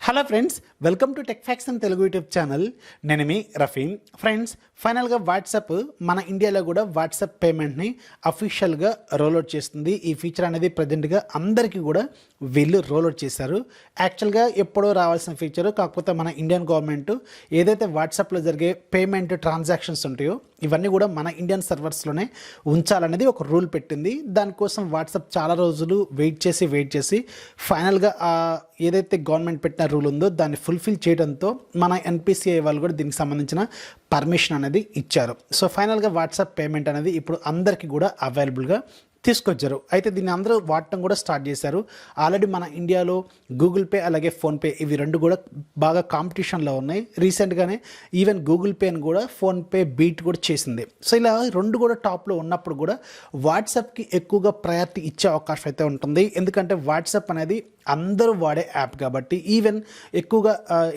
Hello friends, welcome to tech facts and Telugu YouTube channel. నేను మీ Rafeem. Friends, ఫైనల్గా WhatsApp మన ఇండియాలో కూడా వాట్సాప్ పేమెంట్ని అఫీషియల్గా రోల్అవుట్ చేస్తుంది. ఈ ఫీచర్ అనేది ప్రజెంట్గా అందరికీ కూడా వీళ్ళు రోల్అవుట్ చేశారు. యాక్చువల్గా ఎప్పుడో రావాల్సిన ఫీచరు, కాకపోతే మన ఇండియన్ గవర్నమెంట్ ఏదైతే వాట్సాప్లో జరిగే పేమెంట్ ట్రాన్సాక్షన్స్ ఉంటాయో ఇవన్నీ కూడా మన ఇండియన్ సర్వర్స్లోనే ఉంచాలనేది ఒక రూల్ పెట్టింది. దానికోసం వాట్సాప్ చాలా రోజులు వెయిట్ చేసి ఫైనల్గా ఏదైతే గవర్నమెంట్ పెట్టిన రూల్ ఉందో దాన్ని ఫుల్ఫిల్ చేయడంతో మన ఎన్పిసిఐ వాళ్ళు కూడా దీనికి సంబంధించిన పర్మిషన్ అనేది ఇచ్చారు. సో ఫైనల్గా వాట్సాప్ పేమెంట్ అనేది ఇప్పుడు అందరికీ కూడా అవైలబుల్గా తీసుకొచ్చారు. అయితే దీన్ని అందరూ వాడటం కూడా స్టార్ట్ చేశారు. ఆల్రెడీ మన ఇండియాలో గూగుల్ పే అలాగే ఫోన్పే ఇవి రెండు కూడా బాగా కాంపిటీషన్లో ఉన్నాయి. రీసెంట్గానే ఈవెన్ గూగుల్ పేని కూడా ఫోన్పే బీట్ కూడా చేసింది. సో ఇలా రెండు కూడా టాప్లో ఉన్నప్పుడు కూడా వాట్సాప్కి ఎక్కువగా ప్రయారిటీ ఇచ్చే అవకాశం అయితే ఉంటుంది. ఎందుకంటే వాట్సాప్ అనేది అందరూ వాడే యాప్ కాబట్టి, ఈవెన్ ఎక్కువగా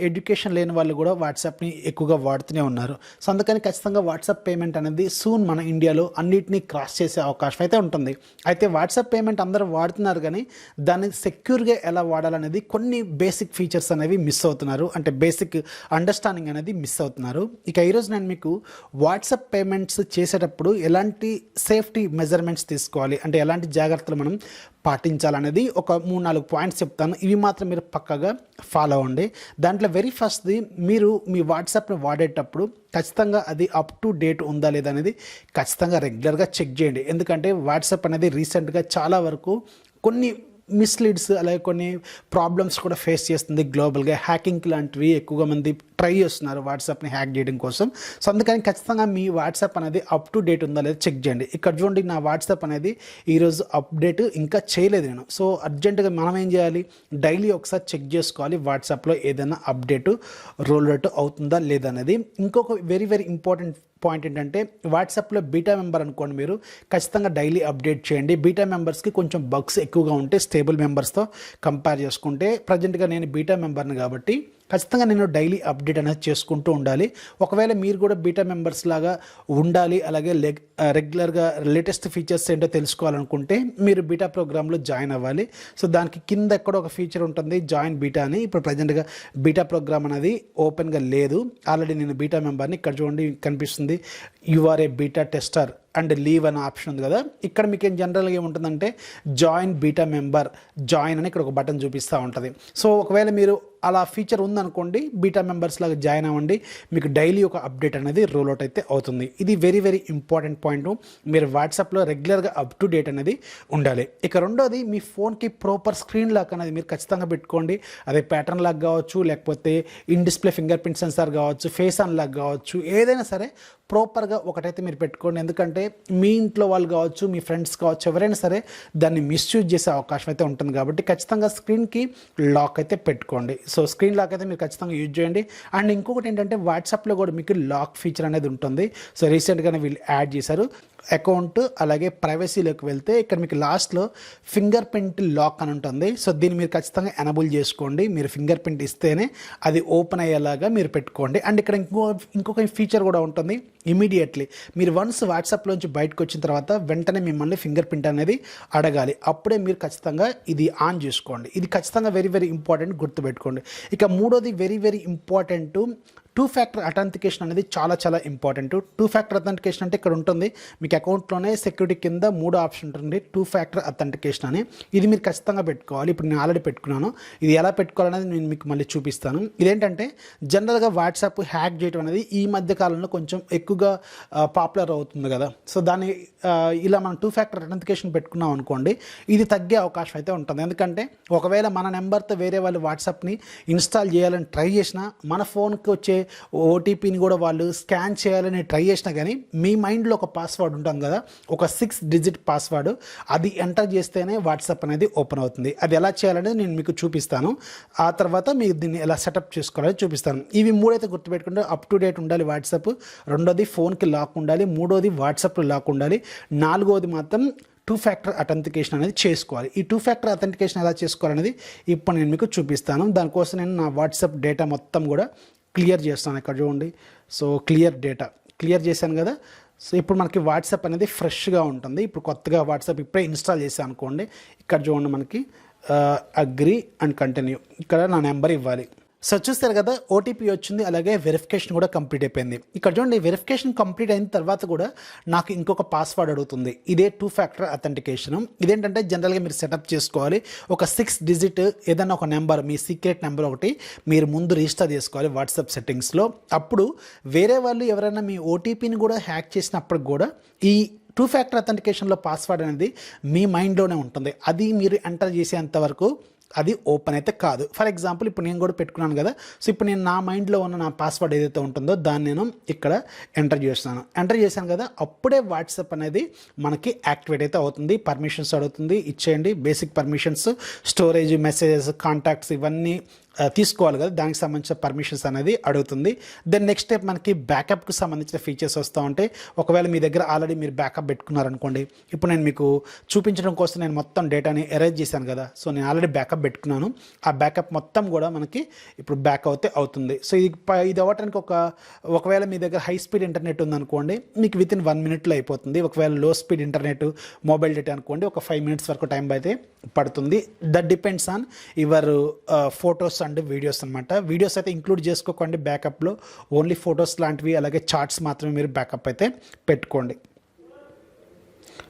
ఎడ్యుకేషన్ లేని వాళ్ళు కూడా వాట్సాప్ని ఎక్కువగా వాడుతూనే ఉన్నారు. సో అందుకని ఖచ్చితంగా వాట్సాప్ పేమెంట్ అనేది సూన్ మన ఇండియాలో అన్నిటినీ క్రాస్ చేసే అవకాశం అయితే ఉంటుంది. అయితే వాట్సాప్ పేమెంట్ అందరూ వాడుతున్నారు, కానీ దాన్ని సెక్యూర్గా ఎలా వాడాలనేది కొన్ని బేసిక్ ఫీచర్స్ అనేవి మిస్ అవుతున్నారు. అంటే బేసిక్ అండర్స్టాండింగ్ అనేది మిస్ అవుతున్నారు. ఇక ఈరోజు నేను మీకు వాట్సాప్ పేమెంట్స్ చేసేటప్పుడు ఎలాంటి సేఫ్టీ మెజర్మెంట్స్ తీసుకోవాలి, అంటే ఎలాంటి జాగ్రత్తలు మనం పాటించాలనేది ఒక 3-4 పాయింట్స్ చెప్తాను. ఇవి మాత్రం మీరు పక్కగా ఫాలో అవ్వండి. దాంట్లో వెరీ ఫస్ట్ది, మీరు మీ వాట్సాప్ని వాడేటప్పుడు ఖచ్చితంగా అది అప్ టు డేట్ ఉందా లేదా అనేది ఖచ్చితంగా రెగ్యులర్గా చెక్ చేయండి. ఎందుకంటే వాట్సాప్ అనేది రీసెంట్గా చాలా వరకు కొన్ని మిస్లీడ్స్ అలాగే కొన్ని ప్రాబ్లమ్స్ కూడా ఫేస్ చేస్తుంది. గ్లోబల్గా హ్యాకింగ్ లాంటివి ఎక్కువగా మంది ట్రై చేస్తున్నారు వాట్సాప్ని హ్యాక్ చేయడం కోసం. సో అందుకని ఖచ్చితంగా మీ వాట్సాప్ అనేది అప్ టు డేట్ ఉందా లేదా చెక్ చేయండి. ఇక్కడ చూడండి, నా వాట్సాప్ అనేది ఈరోజు అప్డేట్ ఇంకా చేయలేదు నేను. సో అర్జెంటుగా మనం ఏం చేయాలి, డైలీ ఒకసారి చెక్ చేసుకోవాలి వాట్సాప్లో ఏదైనా అప్డేట్ రోల్ అవుట్ అవుతుందా లేదా అనేది. ఇంకొక వెరీ వెరీ ఇంపార్టెంట్ పాయింట్ ఏంటంటే, వాట్సాప్లో బీటా మెంబర్ అనుకోండి, మీరు ఖచ్చితంగా డైలీ అప్డేట్ చేయండి. బీటా మెంబర్స్కి కొంచెం బగ్స్ ఎక్కువగా ఉంటే స్టేబుల్ మెంబర్స్తో కంపేర్ చేసుకుంటే, ప్రజెంట్గా నేను బీటా మెంబర్ని కాబట్టి ఖచ్చితంగా నేను డైలీ అప్డేట్ అనేది చేసుకుంటూ ఉండాలి. ఒకవేళ మీరు కూడా బీటా మెంబర్స్ లాగా ఉండాలి, అలాగే రెగ్యులర్గా లేటెస్ట్ ఫీచర్స్ ఏంటో తెలుసుకోవాలనుకుంటే మీరు బీటా ప్రోగ్రాంలో జాయిన్ అవ్వాలి. సో దానికి కింద ఎక్కడో ఒక ఫీచర్ ఉంటుంది, జాయిన్ బీటా అని. ఇప్పుడు ప్రజెంట్గా బీటా ప్రోగ్రామ్ అనేది ఓపెన్గా లేదు. ఆల్రెడీ నేను బీటా మెంబర్ని. ఇక్కడ చూడండి కనిపిస్తుంది, you are a beta tester and leave అనే ఆప్షన్ ఉంది కదా. ఇక్కడ మీకు ఏం జనరల్గా ఏముంటుందంటే, జాయిన్ బీటా మెంబర్, జాయిన్ అని ఇక్కడ ఒక బటన్ చూపిస్తూ ఉంటుంది. సో ఒకవేళ మీరు అలా ఫీచర్ ఉందనుకోండి, బీటా మెంబర్స్ లాగా జాయిన్ అవ్వండి, మీకు డైలీ ఒక అప్డేట్ అనేది రోల్ అవుట్ అయితే అవుతుంది. ఇది వెరీ వెరీ ఇంపార్టెంట్ పాయింట్. మీరు వాట్సాప్లో రెగ్యులర్గా అప్ టు డేట్ అనేది ఉండాలి. ఇక రెండోది, మీ ఫోన్కి ప్రాపర్ స్క్రీన్ లాక్ అనేది మీరు ఖచ్చితంగా పెట్టుకోండి. అదే ప్యాటర్న్ లాక్ కావచ్చు, లేకపోతే in display finger print censor కావచ్చు, ఫేస్ అన్ లాక్ కావచ్చు, ఏదైనా సరే ప్రాపర్గా ఒకటైతే మీరు పెట్టుకోండి. ఎందుకంటే మీ ఇంట్లో వాళ్ళు కావచ్చు, మీ ఫ్రెండ్స్ కావచ్చు, ఎవరైనా సరే దాన్ని మిస్యూజ్ చేసే అవకాశం అయితే ఉంటుంది. కాబట్టి ఖచ్చితంగా స్క్రీన్కి లాక్ అయితే పెట్టుకోండి. సో స్క్రీన్ లాక్ అయితే మీరు ఖచ్చితంగా యూజ్ చేయండి. అండ్ ఇంకొకటి ఏంటంటే, వాట్సాప్లో కూడా మీకు లాక్ ఫీచర్ అనేది ఉంటుంది. సో రీసెంట్గానే వీళ్ళు యాడ్ చేశారు. అకౌంట్ అలాగే ప్రైవసీలోకి వెళ్తే ఇక్కడ మీకు లాస్ట్లో ఫింగర్ ప్రింట్ లాక్ అని ఉంటుంది. సో దీన్ని మీరు ఖచ్చితంగా ఎనబుల్ చేసుకోండి. మీరు ఫింగర్ ప్రింట్ ఇస్తేనే అది ఓపెన్ అయ్యేలాగా మీరు పెట్టుకోండి. అండ్ ఇక్కడ ఇంకొక ఫీచర్ కూడా ఉంటుంది. ఇమీడియట్లీ మీరు వన్స్ వాట్సాప్లోంచి బయటకు వచ్చిన తర్వాత వెంటనే మిమ్మల్ని ఫింగర్ ప్రింట్ అనేది అడగాలి. అప్పుడే మీరు ఖచ్చితంగా ఇది ఆన్ చేసుకోండి. ఇది ఖచ్చితంగా వెరీ వెరీ ఇంపార్టెంట్, గుర్తుపెట్టుకోండి. ఇక మూడోది very very important, 2 factor authentication అనేది చాలా చాలా ఇంపార్టెంట్. 2 ఫ్యాక్టర్ అథెంటికేషన్ అంటే ఇక్కడ ఉంటుంది, మీకు అకౌంట్లోనే సెక్యూరిటీ కింద 3 ఆప్షన్ ఉంటుంది, 2 ఫ్యాక్టర్ అథెంటికేషన్ అని. ఇది మీరు ఖచ్చితంగా పెట్టుకోవాలి. ఇప్పుడు నేను ఆల్రెడీ పెట్టుకున్నాను. ఇది ఎలా పెట్టుకోవాలనేది నేను మీకు మళ్ళీ చూపిస్తాను. ఇదేంటంటే, జనరల్గా వాట్సాప్ హ్యాక్ చేయడం అనేది ఈ మధ్య కాలంలో కొంచెం ఎక్కువగా పాపులర్ అవుతుంది కదా. సో దాన్ని ఇలా మనం 2 ఫ్యాక్టర్ అథెంటికేషన్ పెట్టుకున్నాం అనుకోండి, ఇది తగ్గే అవకాశం అయితే ఉంటుంది. ఎందుకంటే ఒకవేళ మన నెంబర్తో వేరే వాళ్ళు వాట్సాప్ని ఇన్స్టాల్ చేయాలని ట్రై చేసినా, మన ఫోన్కి వచ్చే ఓటీపీని కూడా వాళ్ళు స్కాన్ చేయాలని ట్రై చేసినా కానీ, మీ మైండ్లో ఒక పాస్వర్డ్ ఉంటుంది కదా, ఒక 6 డిజిట్ పాస్వర్డ్, అది ఎంటర్ చేస్తేనే వాట్సాప్ అనేది ఓపెన్ అవుతుంది. అది ఎలా చేయాలనేది నేను మీకు చూపిస్తాను. ఆ తర్వాత మీరు దీన్ని ఎలా సెటప్ చేసుకోవాలని చూపిస్తాను. ఇవి 3 అయితే గుర్తుపెట్టుకుంటే, అప్ టు డేట్ ఉండాలి వాట్సాప్, రెండోది ఫోన్కి లాక్ ఉండాలి, మూడోది వాట్సాప్లో లాక్ ఉండాలి, నాలుగోది మాత్రం 2 ఫ్యాక్టర్ అథెంటికేషన్ అనేది చేసుకోవాలి. ఈ 2 ఫ్యాక్టర్ అథెంటికేషన్ ఎలా చేసుకోవాలనేది ఇప్పుడు నేను మీకు చూపిస్తాను. దానికోసం నేను నా వాట్సాప్ డేటా మొత్తం కూడా క్లియర్ చేస్తాను. ఇక్కడ చూడండి, సో క్లియర్ చేశాను కదా. సో ఇప్పుడు మనకి వాట్సాప్ అనేది ఫ్రెష్గా ఉంటుంది. ఇప్పుడు కొత్తగా వాట్సాప్ ఇప్పుడే ఇన్స్టాల్ చేశాను అనుకోండి, ఇక్కడ చూడండి మనకి అగ్రీ అండ్ కంటిన్యూ. ఇక్కడ నా నెంబర్ ఇవ్వాలి. సో చూస్తారు కదా, ఓటీపీ వచ్చింది, అలాగే వెరిఫికేషన్ కూడా కంప్లీట్ అయిపోయింది. ఇక్కడ చూడండి, వెరిఫికేషన్ కంప్లీట్ అయిన తర్వాత కూడా నాకు ఇంకొక పాస్వర్డ్ అడుగుతుంది. ఇదే 2 ఫ్యాక్టర్ అథెంటికేషన్. ఇదేంటంటే జనరల్గా మీరు సెటప్ చేసుకోవాలి. ఒక 6 డిజిట్ ఏదైనా ఒక నెంబర్, మీ సీక్రెట్ నెంబర్ ఒకటి మీరు ముందు రిజిస్టర్ చేసుకోవాలి వాట్సాప్ సెట్టింగ్స్లో. అప్పుడు వేరే వాళ్ళు ఎవరైనా మీ ఓటీపీని కూడా హ్యాక్ చేసినప్పుడు కూడా ఈ 2 ఫ్యాక్టర్ అథెంటికేషన్లో పాస్వర్డ్ అనేది మీ మైండ్లోనే ఉంటుంది. అది మీరు ఎంటర్ చేసేంత వరకు అది ఓపెన్ అయితే కాదు. ఫర్ ఎగ్జాంపుల్ ఇప్పుడు నేను కూడా పెట్టుకున్నాను కదా, సో ఇప్పుడు నేను నా మైండ్లో ఉన్న నా పాస్వర్డ్ ఏదైతే ఉంటుందో దాన్ని నేను ఇక్కడ ఎంటర్ చేశాను కదా, అప్పుడే వాట్సాప్ అనేది మనకి యాక్టివేట్ అయితే అవుతుంది. పర్మిషన్స్ అడుగుతుంది, ఇచ్చేయండి. Basic permissions, storage, messages, contacts ఇవన్నీ తీసుకోవాలి కదా, దానికి సంబంధించిన పర్మిషన్స్ అనేది అడుగుతుంది. దెన్ నెక్స్ట్ స్టెప్ మనకి బ్యాకప్కి సంబంధించిన ఫీచర్స్ వస్తూ ఉంటాయి. ఒకవేళ మీ దగ్గర ఆల్రెడీ మీరు బ్యాకప్ పెట్టుకున్నారనుకోండి, ఇప్పుడు నేను మీకు చూపించడం కోసం నేను మొత్తం డేటాని ఎరేజ్ చేశాను కదా, సో నేను ఆల్రెడీ బ్యాకప్ పెట్టుకున్నాను. ఆ బ్యాకప్ మొత్తం కూడా మనకి ఇప్పుడు బ్యాక్ అవుతుంది. సో ఇది అవ్వటానికి ఒకవేళ మీ దగ్గర హై స్పీడ్ ఇంటర్నెట్ ఉందనుకోండి, మీకు విత్ ఇన్ 1 minute అయిపోతుంది. ఒకవేళ లో స్పీడ్ ఇంటర్నెట్, మొబైల్ డేటా అనుకోండి, ఒక 5 minutes వరకు టైం అయితే పడుతుంది. That depends on your photos and videos అనమాట. వీడియోస్ అయితే ఇంక్లూడ్ చేసుకోకండి బ్యాకప్లో, ఓన్లీ ఫొటోస్ లాంటివి అలాగే చార్ట్స్ మాత్రమే మీరు బ్యాకప్ అయితే పెట్టుకోండి.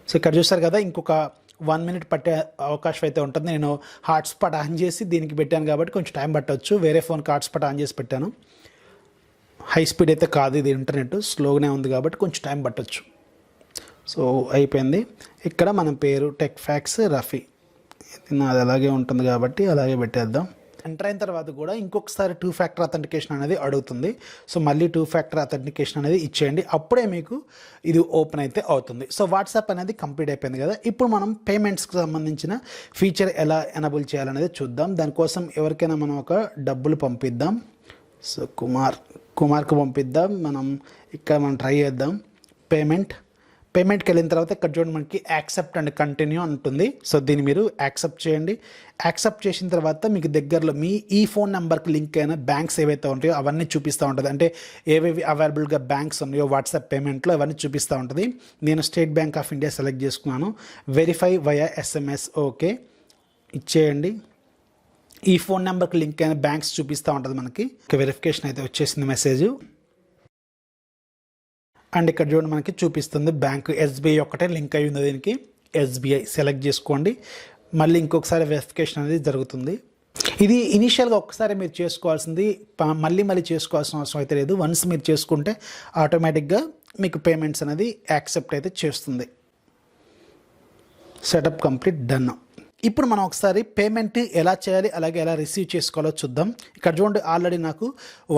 సో ఇక్కడ చూస్తారు కదా, ఇంకొక 1 minute పట్టే అవకాశం అయితే ఉంటుంది. నేను హాట్స్పాట్ ఆన్ చేసి దీనికి పెట్టాను కాబట్టి కొంచెం టైం పట్టవచ్చు. వేరే ఫోన్కి హాట్స్పాట్ ఆన్ చేసి పెట్టాను. హై స్పీడ్ అయితే కాదు, ఇది ఇంటర్నెట్ స్లోగానే ఉంది కాబట్టి కొంచెం టైం పట్టవచ్చు. సో అయిపోయింది. ఇక్కడ మన పేరు టెక్ ఫ్యాక్స్ రఫీ, నాది అలాగే ఉంటుంది కాబట్టి అలాగే పెట్టేద్దాం. ఎంటర్ అయిన తర్వాత కూడా ఇంకొకసారి 2 ఫ్యాక్టర్ అథెంటికేషన్ అనేది అడుగుతుంది. సో మళ్ళీ 2 ఫ్యాక్టర్ అథెంటికేషన్ అనేది ఇచ్చేయండి, అప్పుడే మీకు ఇది ఓపెన్ అయితే అవుతుంది. సో వాట్సాప్ అనేది కంప్లీట్ అయిపోయింది కదా. ఇప్పుడు మనం పేమెంట్స్కి సంబంధించిన ఫీచర్ ఎలా ఎనబుల్ చేయాలనేది చూద్దాం. దానికోసం ఎవరికైనా మనం ఒక డబ్బులు పంపిద్దాం. సో కుమార్కి పంపిద్దాం. మనం ట్రై చేద్దాం. పేమెంట్కి వెళ్ళిన తర్వాత ఇక్కడ చూడండి, మనకి యాక్సెప్ట్ అండ్ కంటిన్యూ ఉంటుంది. సో దీన్ని మీరు యాక్సెప్ట్ చేయండి. యాక్సెప్ట్ చేసిన తర్వాత మీకు దగ్గరలో మీ ఈ ఫోన్ నెంబర్కి లింక్ అయిన బ్యాంక్స్ ఏవైతే ఉంటాయో అవన్నీ చూపిస్తూ ఉంటుంది. అంటే ఏవేవి అవైలబుల్గా బ్యాంక్స్ ఉన్నాయో వాట్సాప్ పేమెంట్లో అవన్నీ చూపిస్తూ ఉంటుంది. నేను state bank of India select చేసుకున్నాను. వెరిఫై వయా SMS ఓకే ఇచ్చేయండి. ఈ ఫోన్ నెంబర్కి లింక్ అయిన బ్యాంక్స్ చూపిస్తూ ఉంటుంది మనకి. వెరిఫికేషన్ అయితే వచ్చేసింది మెసేజ్. అండ్ ఇక్కడ చూడండి, మనకి చూపిస్తుంది బ్యాంక్ SBI ఒక్కటే లింక్ అయి ఉంది. దీనికి SBI సెలెక్ట్ చేసుకోండి. మళ్ళీ ఇంకొకసారి వెరిఫికేషన్ అనేది జరుగుతుంది. ఇది ఇనీషియల్గా ఒక్కసారి మీరు చేసుకోవాల్సింది, మళ్ళీ చేసుకోవాల్సిన అవసరం అయితే లేదు. వన్స్ మీరు చేసుకుంటే ఆటోమేటిక్గా మీకు పేమెంట్స్ అనేది యాక్సెప్ట్ అయితే చేస్తుంది. Setup complete done. ఇప్పుడు మనం ఒకసారి పేమెంట్ ఎలా చేయాలి అలాగే ఎలా రిసీవ్ చేసుకోవాలో చూద్దాం. ఇక్కడ చూడండి, ఆల్రెడీ నాకు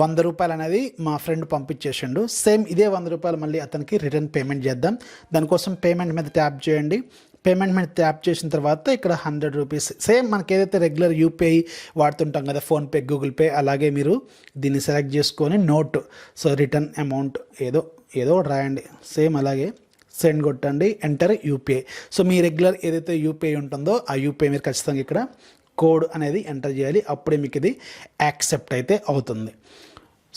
100 రూపాయలు అనేది మా ఫ్రెండ్ పంపించేసిండు. సేమ్ ఇదే 100 రూపాయలు మళ్ళీ అతనికి రిటర్న్ పేమెంట్ చేద్దాం. దానికోసం పేమెంట్ మీద ట్యాప్ చేయండి. పేమెంట్ మీద ట్యాప్ చేసిన తర్వాత ఇక్కడ 100 రూపీస్, సేమ్ మనకి ఏదైతే రెగ్యులర్ UPI వాడుతుంటాం కదా, ఫోన్పే, గూగుల్ పే, అలాగే మీరు దీన్ని సెలెక్ట్ చేసుకొని నోట్, సో రిటర్న్ అమౌంట్ ఏదో రాయండి. సేమ్ అలాగే సెండ్ కొట్టండి, ఎంటర్ UPI. సో మీ రెగ్యులర్ ఏదైతే UPI ఉంటుందో ఆ UPI మీరు ఖచ్చితంగా ఇక్కడ కోడ్ అనేది ఎంటర్ చేయాలి, అప్పుడే మీకు ఇది యాక్సెప్ట్ అయితే అవుతుంది.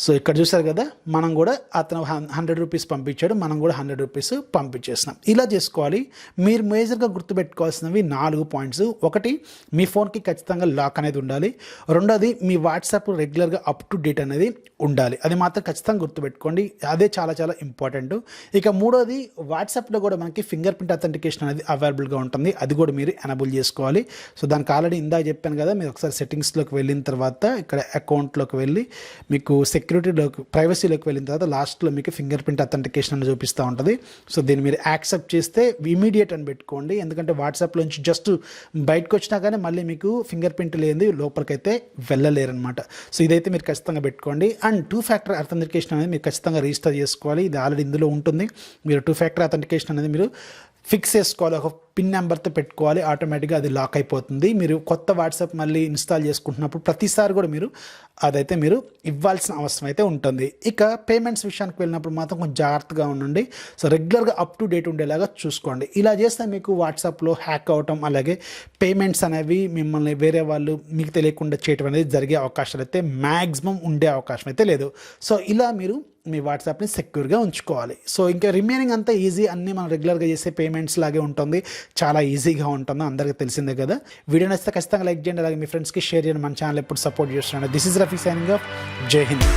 సో ఇక్కడ చూసారు కదా, మనం కూడా అతను 100 రూపీస్ పంపించాడు, మనం కూడా 100 రూపీస్ పంపించేసినాం. ఇలా చేసుకోవాలి. మీరు మేజర్గా గుర్తుపెట్టుకోవాల్సినవి 4 పాయింట్స్. ఒకటి, మీ ఫోన్కి ఖచ్చితంగా లాక్ అనేది ఉండాలి. రెండోది, మీ వాట్సాప్ రెగ్యులర్గా అప్ టు డేట్ అనేది ఉండాలి. అది మాత్రం ఖచ్చితంగా గుర్తుపెట్టుకోండి, అదే చాలా చాలా ఇంపార్టెంట్. ఇక మూడోది, వాట్సాప్లో కూడా మనకి ఫింగర్ ప్రింట్ అథెంటికేషన్ అనేది అవైలబుల్గా ఉంటుంది, అది కూడా మీరు ఎనబుల్ చేసుకోవాలి. సో దానికి ఆల్రెడీ ఇందాక చెప్పాను కదా, మీరు ఒకసారి సెట్టింగ్స్లోకి వెళ్ళిన తర్వాత ఇక్కడ అకౌంట్లోకి వెళ్ళి మీకు సెక్యూరిటీలోకి, ప్రైవసీలోకి వెళ్ళిన తర్వాత లాస్ట్లో మీకు ఫింగర్ ప్రింట్ అథెంటికేషన్ అని చూపిస్తూ ఉంటుంది. సో దీన్ని మీరు యాక్సెప్ట్ చేస్తే ఇమీడియట్ అని పెట్టుకోండి, ఎందుకంటే వాట్సాప్లోంచి జస్ట్ బయటకు వచ్చినా కానీ మళ్ళీ మీకు ఫింగర్ ప్రింట్ లేనిది లోపలికైతే వెళ్ళలేరనమాట. సో ఇదైతే మీరు ఖచ్చితంగా పెట్టుకోండి. అండ్ 2 ఫ్యాక్టర్ అథెంటికేషన్ అనేది మీరు ఖచ్చితంగా రిజిస్టర్ చేసుకోవాలి. ఇది ఆల్రెడీ ఇందులో ఉంటుంది. మీరు 2 ఫ్యాక్టర్ అథెంటికేషన్ అనేది మీరు ఫిక్స్ చేసుకోవాలి, ఒక పిన్ నెంబర్తో పెట్టుకోవాలి, ఆటోమేటిక్గా అది లాక్ అయిపోతుంది. మీరు కొత్త వాట్సాప్ మళ్ళీ ఇన్స్టాల్ చేసుకుంటున్నప్పుడు ప్రతిసారి కూడా మీరు అదైతే మీరు ఇవ్వాల్సిన అవసరం అయితే ఉంటుంది. ఇక పేమెంట్స్ విషయానికి వెళ్ళినప్పుడు మాత్రం కొంచెం జాగ్రత్తగా ఉండండి. సో రెగ్యులర్గా అప్ టు డేట్ ఉండేలాగా చూసుకోండి. ఇలా చేస్తే మీకు వాట్సాప్లో హ్యాక్ అవటం అలాగే పేమెంట్స్ అనేవి మిమ్మల్ని వేరే వాళ్ళు మీకు తెలియకుండా చేయటం అనేది జరిగే అవకాశాలు అయితే మ్యాక్సిమం ఉండే అవకాశం అయితే లేదు. సో ఇలా మీరు మీ వాట్సాప్ని సెక్యూర్గా ఉంచుకోవాలి. సో ఇంకా రిమైనింగ్ అంతా ఈజీ, అన్నీ మనం రెగ్యులర్గా చేసే పేమెంట్స్ లాగే ఉంటుంది, చాలా ఈజీగా ఉంటుందో అందరికీ తెలిసిందే కదా. వీడియో నచ్చితే ఖచ్చితంగా లైక్ చేయండి, అలాగే మీ ఫ్రెండ్స్కి షేర్ చేయండి. మన ఛానల్ ఎప్పుడు సపోర్ట్ చేస్తున్నాను. This is Rafi signing off. జై హింద్.